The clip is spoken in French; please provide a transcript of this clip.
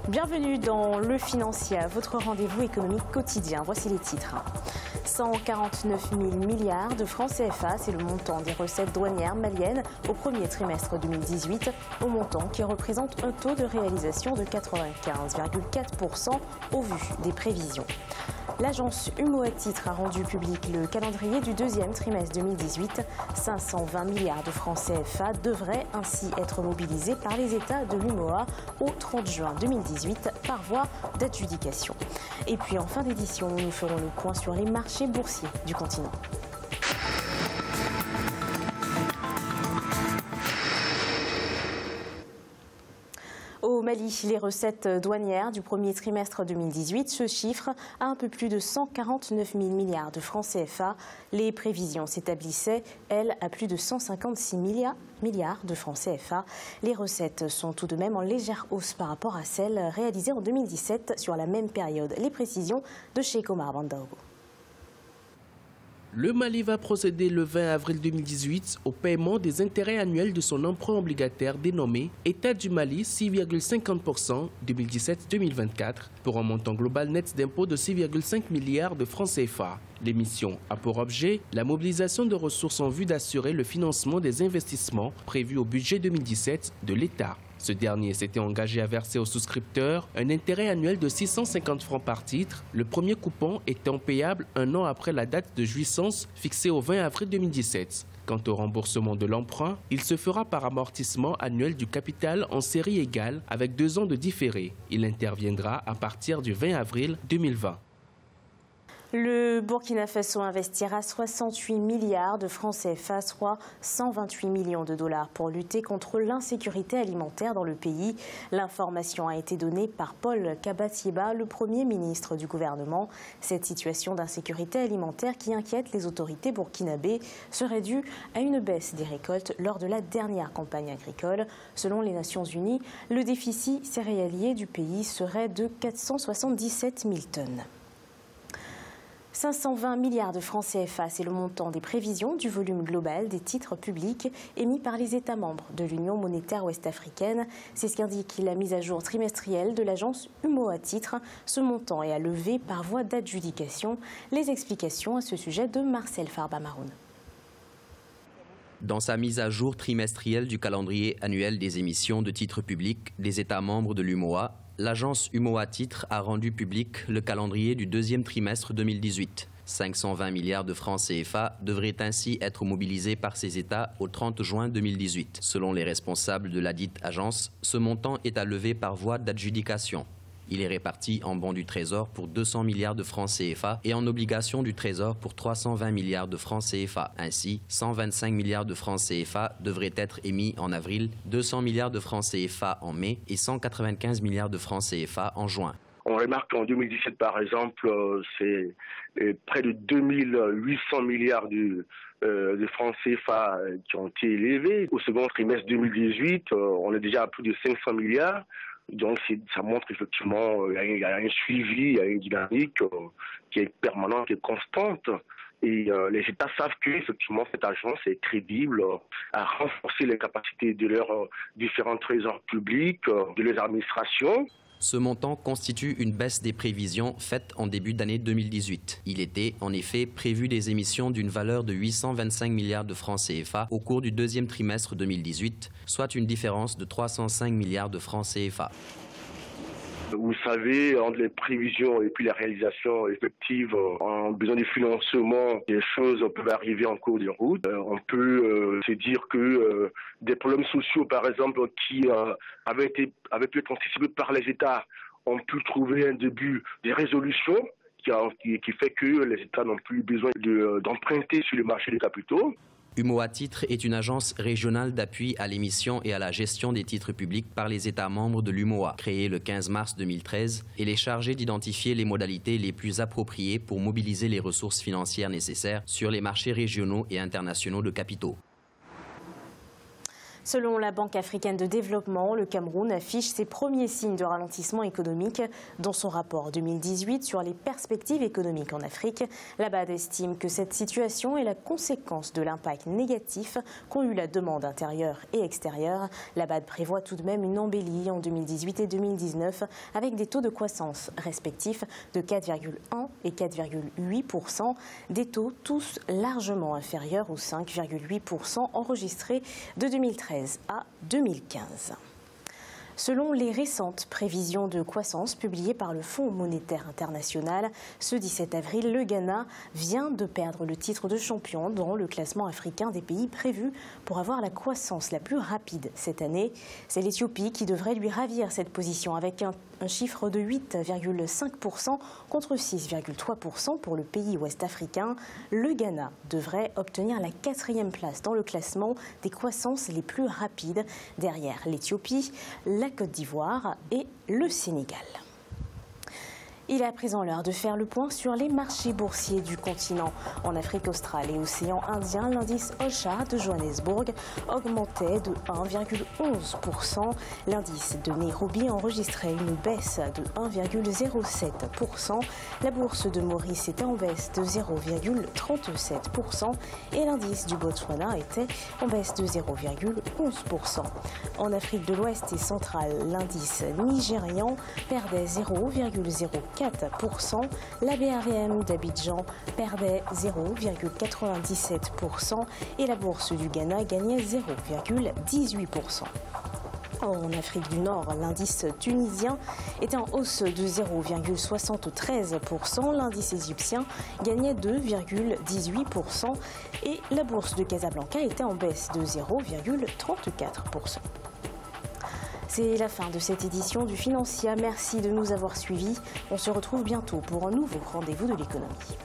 Bienvenue dans Le Financier, votre rendez-vous économique quotidien. Voici les titres. 149 000 milliards de francs CFA, c'est le montant des recettes douanières maliennes au premier trimestre 2018, au montant qui représente un taux de réalisation de 95,4% au vu des prévisions. L'agence UMOA Titres a rendu public le calendrier du deuxième trimestre 2018. 520 milliards de francs CFA devraient ainsi être mobilisés par les États de l'UMOA au 30 juin 2018 par voie d'adjudication. Et puis en fin d'édition, nous ferons le point sur les marchés boursiers du continent. Au Mali, les recettes douanières du premier trimestre 2018 se chiffrent à un peu plus de 149 000 milliards de francs CFA. Les prévisions s'établissaient, elles, à plus de 156 milliards de francs CFA. Les recettes sont tout de même en légère hausse par rapport à celles réalisées en 2017 sur la même période. Les précisions de Cheikh Omar Bandaogo. Le Mali va procéder le 20 avril 2018 au paiement des intérêts annuels de son emprunt obligataire dénommé État du Mali 6,50% 2017-2024 pour un montant global net d'impôt de 6,5 milliards de francs CFA. L'émission a pour objet la mobilisation de ressources en vue d'assurer le financement des investissements prévus au budget 2017 de l'État. Ce dernier s'était engagé à verser aux souscripteurs un intérêt annuel de 650 francs par titre, le premier coupon étant payable un an après la date de jouissance fixée au 20 avril 2017. Quant au remboursement de l'emprunt, il se fera par amortissement annuel du capital en série égale avec 2 ans de différé. Il interviendra à partir du 20 avril 2020. Le Burkina Faso investira 68 milliards de francs CFA, soit 128 millions de dollars pour lutter contre l'insécurité alimentaire dans le pays. L'information a été donnée par Paul Kabatieba, le Premier ministre du gouvernement. Cette situation d'insécurité alimentaire qui inquiète les autorités burkinabées serait due à une baisse des récoltes lors de la dernière campagne agricole. Selon les Nations Unies, le déficit céréalier du pays serait de 477 000 tonnes. 520 milliards de francs CFA, c'est le montant des prévisions du volume global des titres publics émis par les États membres de l'Union monétaire ouest-africaine. C'est ce qu'indique la mise à jour trimestrielle de l'agence UMOA Titres. Ce montant est à lever par voie d'adjudication. Les explications à ce sujet de Marcel Farba-Maroun. Dans sa mise à jour trimestrielle du calendrier annuel des émissions de titres publics des États membres de l'UMOA, l'agence UMOA Titres a rendu public le calendrier du deuxième trimestre 2018. 520 milliards de francs CFA devraient ainsi être mobilisés par ces États au 30 juin 2018. Selon les responsables de la dite agence, ce montant est à lever par voie d'adjudication. Il est réparti en bons du Trésor pour 200 milliards de francs CFA et en obligations du Trésor pour 320 milliards de francs CFA. Ainsi, 125 milliards de francs CFA devraient être émis en avril, 200 milliards de francs CFA en mai et 195 milliards de francs CFA en juin. On remarque qu'en 2017, par exemple, c'est près de 2800 milliards de francs CFA qui ont été élevés. Au second trimestre 2018, on est déjà à plus de 500 milliards. Donc ça montre effectivement il y a un suivi, il y a une dynamique qui est permanente, qui est constante. Et les États savent qu'effectivement cette agence est crédible à renforcer les capacités de leurs différents trésors publics, de leurs administrations. Ce montant constitue une baisse des prévisions faites en début d'année 2018. Il était en effet prévu des émissions d'une valeur de 825 milliards de francs CFA au cours du deuxième trimestre 2018, soit une différence de 305 milliards de francs CFA. Vous savez, entre les prévisions et puis la réalisation effective, en besoin de financement, des choses peuvent arriver en cours de route. On peut se dire que des problèmes sociaux, par exemple, qui avaient pu être anticipés par les États, ont pu trouver un début de résolution qui fait que les États n'ont plus besoin d'emprunter sur le marché des capitaux. UMOA Titres est une agence régionale d'appui à l'émission et à la gestion des titres publics par les États membres de l'UMOA, créée le 15 mars 2013. Elle est chargée d'identifier les modalités les plus appropriées pour mobiliser les ressources financières nécessaires sur les marchés régionaux et internationaux de capitaux. Selon la Banque africaine de développement, le Cameroun affiche ses premiers signes de ralentissement économique. Dans son rapport 2018 sur les perspectives économiques en Afrique, la BAD estime que cette situation est la conséquence de l'impact négatif qu'ont eu la demande intérieure et extérieure. La BAD prévoit tout de même une embellie en 2018 et 2019 avec des taux de croissance respectifs de 4,1 et 4,8%, des taux tous largement inférieurs aux 5,8% enregistrés de 2013 à 2015. Selon les récentes prévisions de croissance publiées par le Fonds monétaire international, ce 17 avril, le Ghana vient de perdre le titre de champion dans le classement africain des pays prévus pour avoir la croissance la plus rapide cette année. C'est l'Éthiopie qui devrait lui ravir cette position avec un chiffre de 8,5% contre 6,3% pour le pays ouest-africain. Le Ghana devrait obtenir la 4e place dans le classement des croissances les plus rapides, derrière l'Éthiopie, la Côte d'Ivoire et le Sénégal. Il est à présent l'heure de faire le point sur les marchés boursiers du continent. En Afrique australe et océan Indien, l'indice Osha de Johannesburg augmentait de 1,11%. L'indice de Nairobi enregistrait une baisse de 1,07%. La bourse de Maurice était en baisse de 0,37% et l'indice du Botswana était en baisse de 0,11%. En Afrique de l'Ouest et centrale, l'indice nigérian perdait 0,04%. La BRVM d'Abidjan perdait 0,97% et la bourse du Ghana gagnait 0,18%. En Afrique du Nord, l'indice tunisien était en hausse de 0,73%, l'indice égyptien gagnait 2,18% et la bourse de Casablanca était en baisse de 0,34%. C'est la fin de cette édition du Financia. Merci de nous avoir suivis. On se retrouve bientôt pour un nouveau rendez-vous de l'économie.